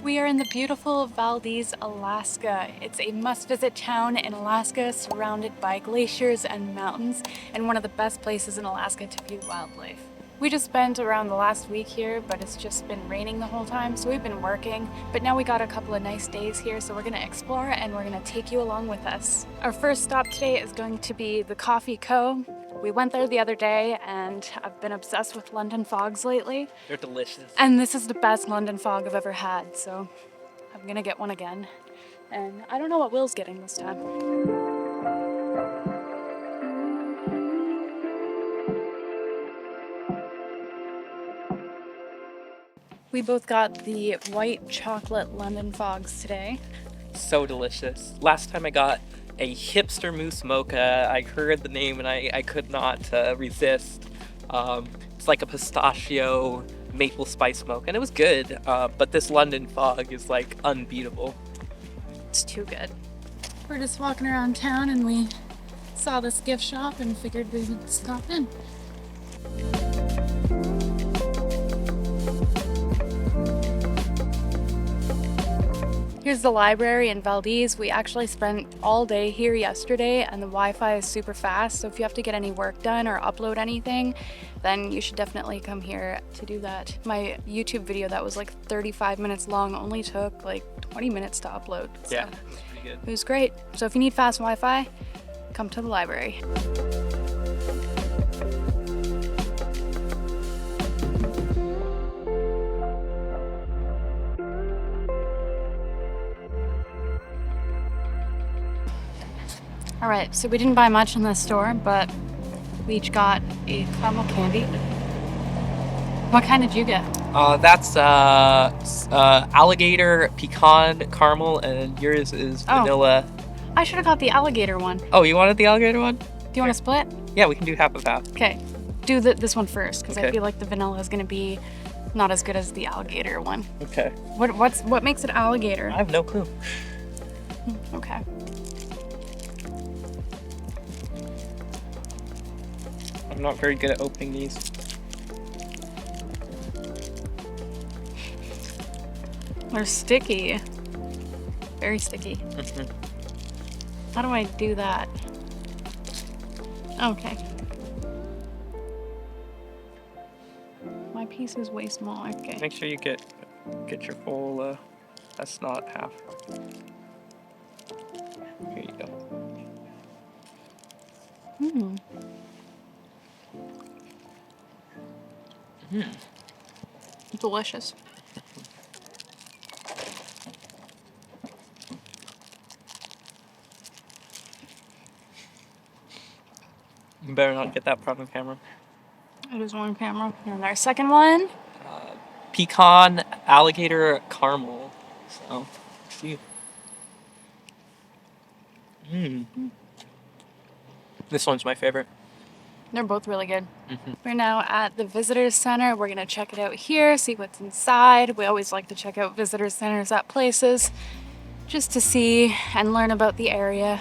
We are in the beautiful Valdez, Alaska. It's a must-visit town in Alaska surrounded by glaciers and mountains, and one of the best places in Alaska to view wildlife. We just spent around the last week here, but it's just been raining the whole time, so we've been working. But now we got a couple of nice days here, so we're gonna explore and we're gonna take you along with us. Our first stop today is going to be the Coffee Co. We went there the other day and I've been obsessed with London fogs lately. They're delicious. And this is the best London fog I've ever had, so I'm gonna get one again. And I don't know what Will's getting this time. We both got the white chocolate London fogs today. So delicious. Last time I got a hipster mousse mocha. I heard the name and I could not resist. It's like a pistachio maple spice mocha and it was good, but this London fog is like unbeatable. It's too good. We're just walking around town and we saw this gift shop and figured we would stop in. Here's the library in Valdez. We actually spent all day here yesterday and the Wi-Fi is super fast, so if you have to get any work done or upload anything, then you should definitely come here to do that. My YouTube video that was like 35 minutes long only took like 20 minutes to upload. So yeah, it was pretty good. It was great. So if you need fast Wi-Fi, come to the library. All right, so we didn't buy much in this store, but we each got a caramel candy. What kind did you get? That's alligator pecan caramel, and yours is vanilla. I should have got the alligator one. Oh, you wanted the alligator one? Do you want to split? Yeah, we can do half of half. Okay, do this one first, because Okay. I feel like the vanilla is going to be not as good as the alligator one. Okay. What makes it alligator? I have no clue. Okay. I'm not very good at opening these. They're sticky. Very sticky. Mhm. How do I do that? Okay. My piece is way smaller. Okay. Make sure you get your full. That's not half. Here you go. Hmm. Delicious. You better not get that from the camera. It is on camera. And our second one. Pecan alligator caramel. So, see. This one's my favorite. They're both really good. Mm-hmm. We're now at the Visitor Center. We're gonna check it out here, see what's inside. We always like to check out visitor centers at places just to see and learn about the area.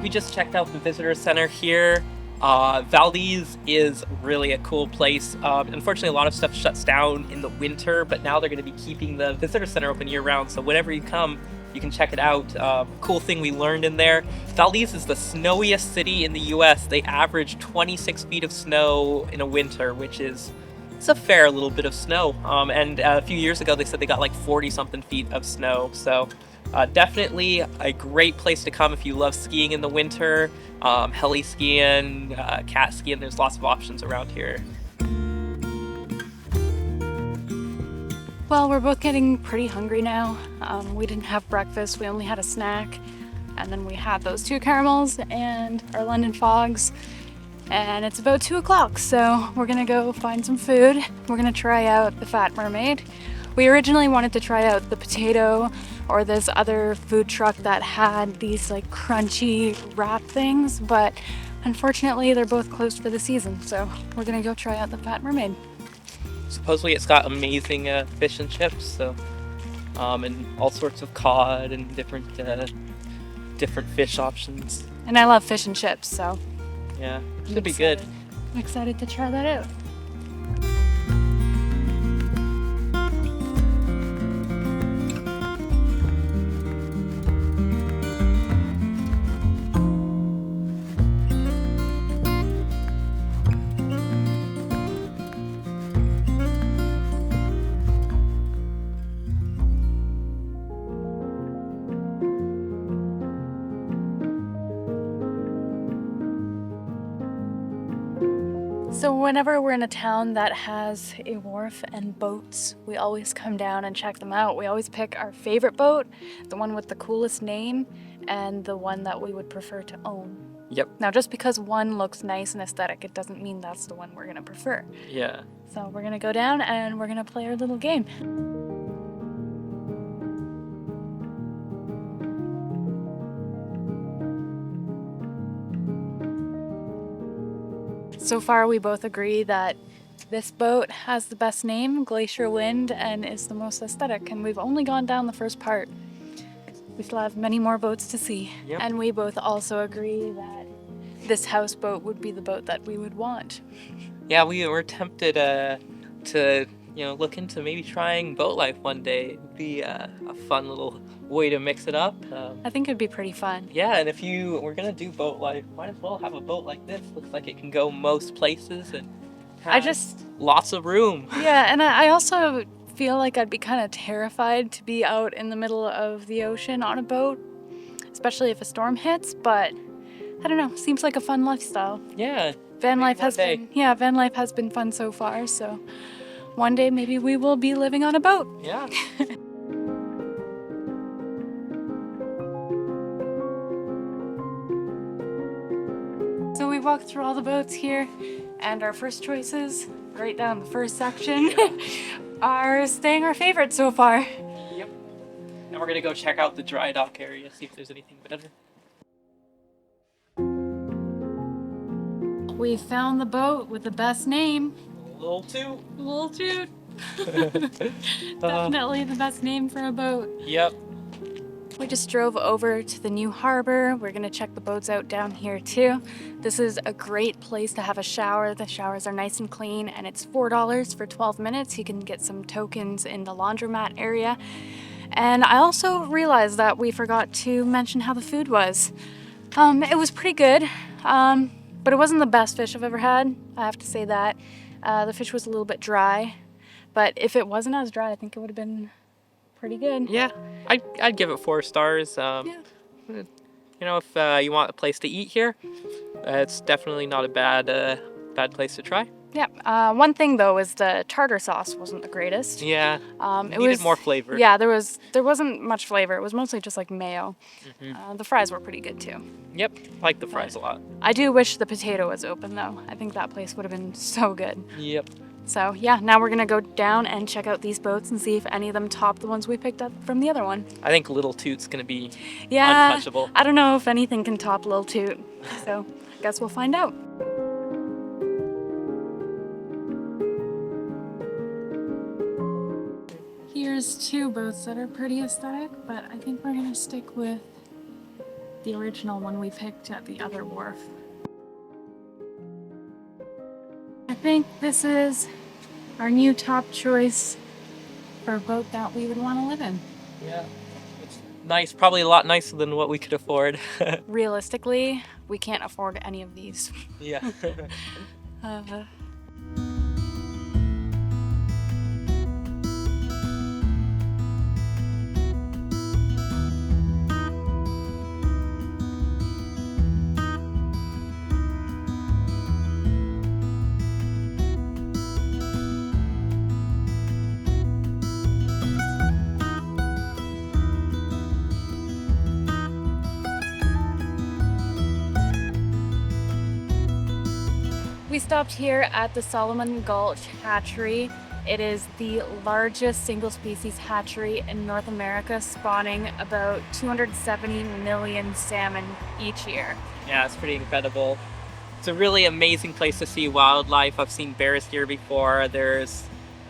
We just checked out the visitor center here. Valdez is really a cool place. Unfortunately, a lot of stuff shuts down in the winter, but now they're going to be keeping the visitor center open year-round. So whenever you come, you can check it out. Cool thing we learned in there. Valdez is the snowiest city in the U.S. They average 26 feet of snow in a winter, which is it's a fair little bit of snow. And a few years ago, they said they got like 40-something feet of snow. So definitely a great place to come if you love skiing in the winter. Heli skiing, cat skiing, there's lots of options around here. Well, we're both getting pretty hungry now. We didn't have breakfast, we only had a snack. And then we had those two caramels and our London fogs. And it's about 2 o'clock, so we're gonna go find some food. We're gonna try out the Fat Mermaid. We originally wanted to try out the potato or this other food truck that had these like crunchy wrap things, but unfortunately they're both closed for the season, so we're gonna go try out the Fat Mermaid. Supposedly it's got amazing fish and chips, so and all sorts of cod and different different fish options. And I love fish and chips, so Yeah, I'm should be good. excited. I'm excited to try that out. So whenever we're in a town that has a wharf and boats, we always come down and check them out. We always pick our favorite boat, the one with the coolest name, and the one that we would prefer to own. Yep. Now, just because one looks nice and aesthetic, it doesn't mean that's the one we're gonna prefer. Yeah. So we're gonna go down and we're gonna play our little game. So far, we both agree that this boat has the best name, Glacier Wind, and is the most aesthetic. And we've only gone down the first part. We still have many more boats to see. Yep. And we both also agree that this houseboat would be the boat that we would want. Yeah, we were tempted to look into maybe trying boat life one day. It would be a fun little way to mix it up. I think it'd be pretty fun. Yeah, and if you were gonna do boat life, might as well have a boat like this. Looks like it can go most places and has lots of room. Yeah, and I also feel like I'd be kind of terrified to be out in the middle of the ocean on a boat, especially if a storm hits, but I don't know, seems like a fun lifestyle. Yeah. Vanlife Maybe one day. has been fun so far, so one day maybe we will be living on a boat. Yeah. So we walked through all the boats here, and our first choices, right down the first section, are staying our favorite so far. Yep. Now we're gonna go check out the dry dock area, see if there's anything better. We found the boat with the best name. Little Toot. Little Toot. Definitely the best name for a boat. Yep. We just drove over to the new harbor. We're gonna check the boats out down here too. This is a great place to have a shower. The showers are nice and clean, and it's $4 for 12 minutes. You can get some tokens in the laundromat area. And I also realized that we forgot to mention how the food was. It was pretty good, but it wasn't the best fish I've ever had. I have to say that. The fish was a little bit dry, but if it wasn't as dry, I think it would have been pretty good. Yeah, I'd give it 4 stars. Yeah. If you want a place to eat here, it's definitely not a bad place to try. Yeah. One thing though is the tartar sauce wasn't the greatest. Yeah. It Needed was more flavor. Yeah, there wasn't much flavor. It was mostly just like mayo. The fries were pretty good too. Yep. Like the fries a lot. I do wish the potato was open though. I think that place would have been so good. Yep. So yeah, now we're gonna go down and check out these boats and see if any of them top the ones we picked up from the other one. I think Little Toot's gonna be Yeah, untouchable. I don't know if anything can top Lil Toot. So I guess we'll find out. Here's 2 boats that are pretty aesthetic, but I think we're gonna stick with the original one we picked at the other wharf. I think this is our new top choice for a boat that we would want to live in. Yeah. It's nice, probably a lot nicer than what we could afford. Realistically, we can't afford any of these. Yeah. We stopped here at the Solomon Gulch Hatchery. It is the largest single species hatchery in North America, spawning about 270 million salmon each year. Yeah, it's pretty incredible. It's a really amazing place to see wildlife. I've seen bears here before. There's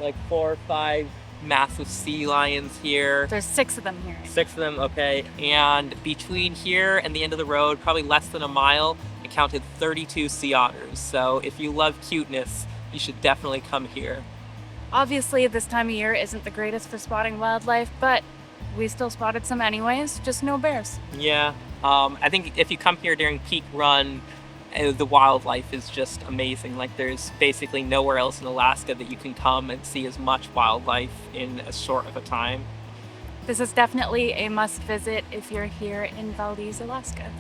like 4 or 5 massive sea lions here. There's 6 of them here. 6 of them, okay. And between here and the end of the road, probably less than a mile, I counted 32 sea otters. So if you love cuteness, you should definitely come here. Obviously, this time of year isn't the greatest for spotting wildlife, but we still spotted some anyways, just no bears. Yeah, I think if you come here during peak run, the wildlife is just amazing. Like, there's basically nowhere else in Alaska that you can come and see as much wildlife in as short of a time. This is definitely a must visit if you're here in Valdez, Alaska.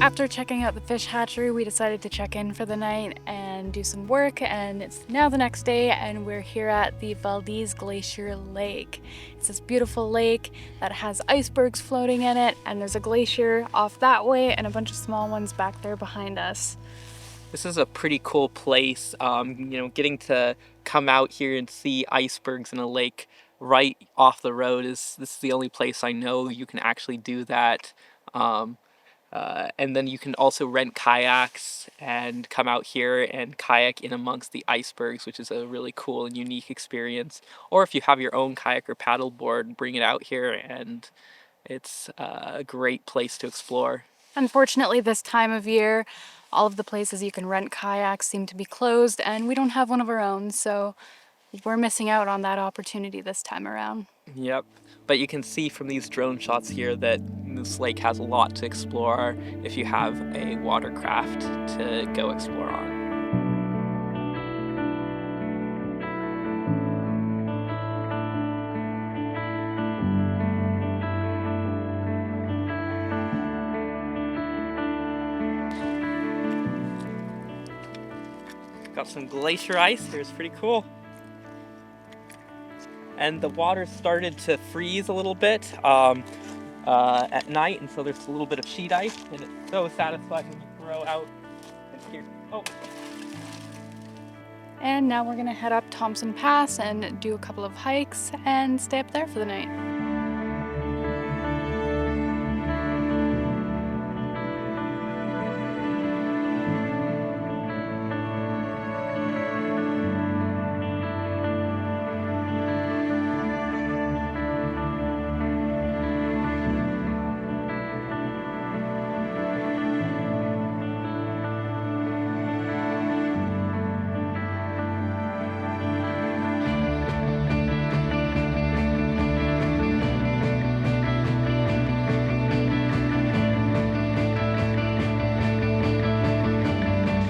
After checking out the fish hatchery, we decided to check in for the night and do some work, and it's now the next day and we're here at the Valdez Glacier Lake. It's this beautiful lake that has icebergs floating in it, and there's a glacier off that way and a bunch of small ones back there behind us. This is a pretty cool place. Getting to come out here and see icebergs in a lake right off the road this is the only place I know you can actually do that. And then you can also rent kayaks and come out here and kayak in amongst the icebergs, which is a really cool and unique experience. Or if you have your own kayak or paddleboard, bring it out here, and it's a great place to explore. Unfortunately, this time of year, all of the places you can rent kayaks seem to be closed, and we don't have one of our own, so we're missing out on that opportunity this time around. Yep. But you can see from these drone shots here that this lake has a lot to explore if you have a watercraft to go explore on. Got some glacier ice here. It's pretty cool. And the water started to freeze a little bit at night, and so there's a little bit of sheet ice, and it's so satisfying when you throw out and here. Oh. And now we're gonna head up Thompson Pass and do a couple of hikes and stay up there for the night.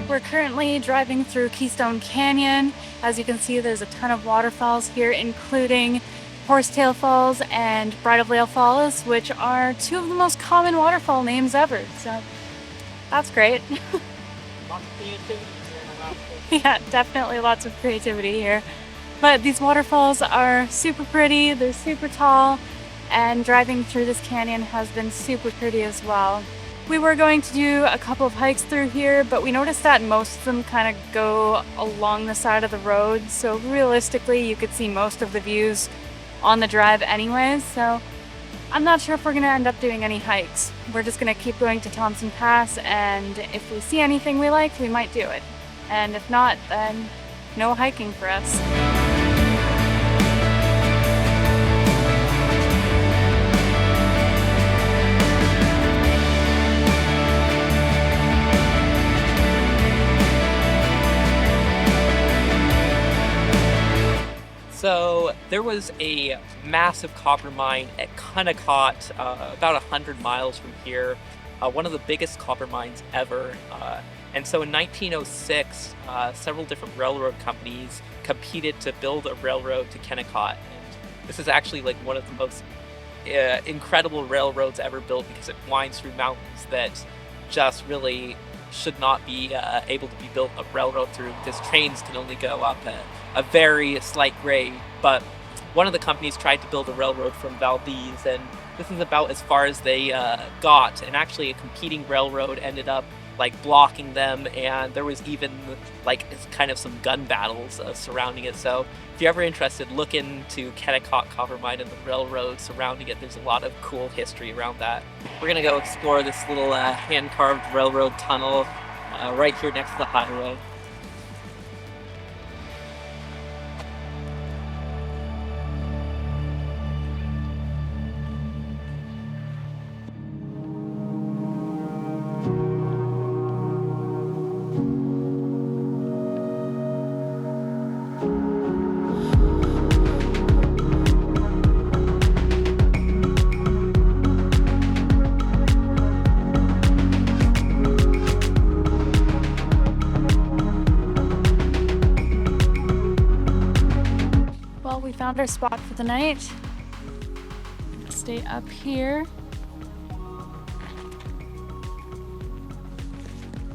We're currently driving through Keystone Canyon. As you can see, there's a ton of waterfalls here, including Horsetail Falls and Bridal Veil Falls, which are 2 of the most common waterfall names ever. So that's great. Lots of creativity here in Alaska. Yeah, definitely lots of creativity here. But these waterfalls are super pretty, they're super tall, and driving through this canyon has been super pretty as well. We were going to do a couple of hikes through here, but we noticed that most of them kind of go along the side of the road, so realistically you could see most of the views on the drive anyways, so I'm not sure if we're going to end up doing any hikes. We're just going to keep going to Thompson Pass, and if we see anything we like, we might do it. And if not, then no hiking for us. So there was a massive copper mine at Kennecott, about 100 miles from here, one of the biggest copper mines ever. And so in 1906, several different railroad companies competed to build a railroad to Kennecott. And this is actually like one of the most incredible railroads ever built, because it winds through mountains that just really should not be able to be built a railroad through, because trains can only go up a very slight grade. But one of the companies tried to build a railroad from Valdez, and this is about as far as they got. And actually a competing railroad ended up like blocking them, and there was even like kind of some gun battles surrounding it. So if you're ever interested, look into Kennecott Copper Mine and the railroad surrounding it. There's a lot of cool history around that. We're gonna go explore this little hand-carved railroad tunnel right here next to the highway. Well, we found our spot for the night. Stay up here.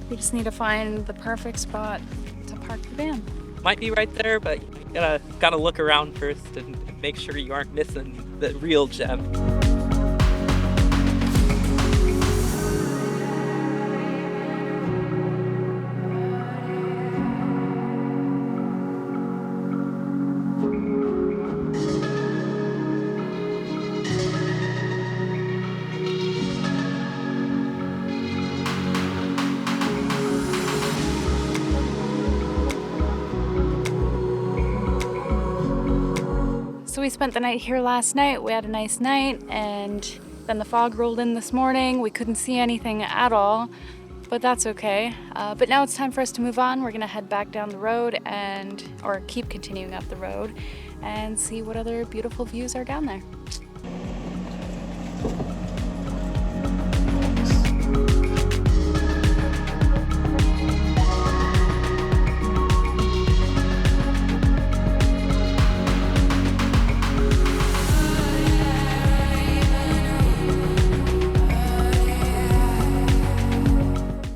We just need to find the perfect spot to park the van. Might be right there, but you gotta look around first and make sure you aren't missing the real gem. So we spent the night here last night. We had a nice night, and then the fog rolled in this morning. We couldn't see anything at all, but that's okay. But now it's time for us to move on. We're gonna head back down the road or keep continuing up the road and see what other beautiful views are down there.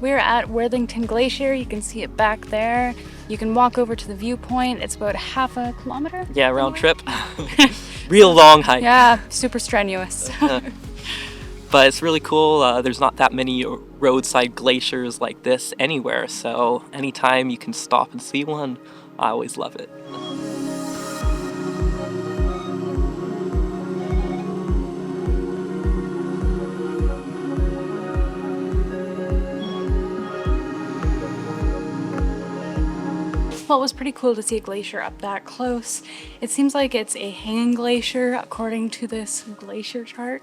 We're at Worthington Glacier. You can see it back there. You can walk over to the viewpoint. It's about half a kilometer. Yeah, round trip. Real long hike. Yeah, super strenuous. But it's really cool. There's not that many roadside glaciers like this anywhere, so anytime you can stop and see one, I always love it. Well, it was pretty cool to see a glacier up that close. It seems like it's a hanging glacier according to this glacier chart.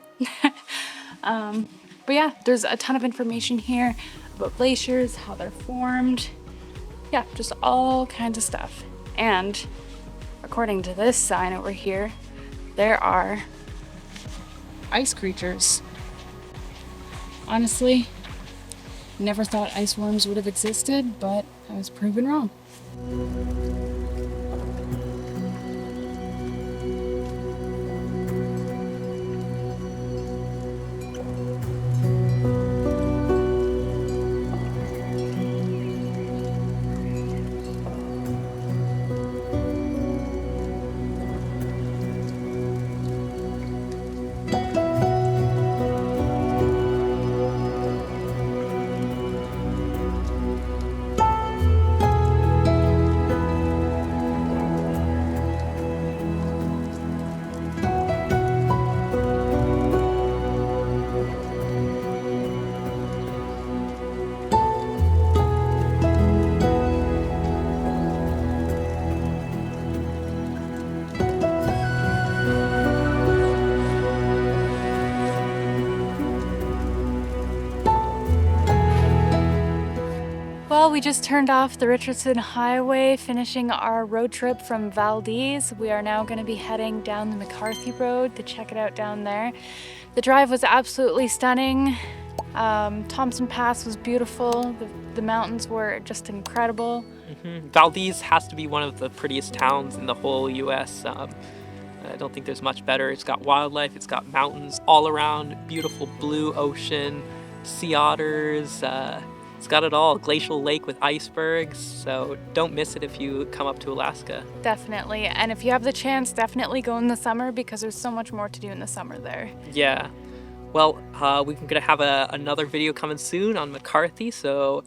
But yeah, there's a ton of information here about glaciers, how they're formed. Yeah, just all kinds of stuff. And according to this sign over here, there are ice creatures. Honestly, never thought ice worms would have existed, but I was proven wrong. Well, we just turned off the Richardson Highway, finishing our road trip from Valdez. We are now going to be heading down the McCarthy Road to check it out down there. The drive was absolutely stunning. Thompson Pass was beautiful. The mountains were just incredible. Valdez has to be one of the prettiest towns in the whole U.S. I don't think there's much better. It's got wildlife, it's got mountains all around, beautiful blue ocean, sea otters. It's got it all. Glacial lake with icebergs, so don't miss it if you come up to Alaska. Definitely. And if you have the chance, definitely go in the summer because there's so much more to do in the summer there. Yeah. Well, we're going to have another video coming soon on McCarthy, so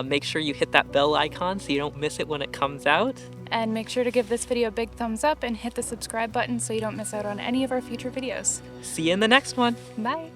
make sure you hit that bell icon so you don't miss it when it comes out. And make sure to give this video a big thumbs up and hit the subscribe button so you don't miss out on any of our future videos. See you in the next one. Bye!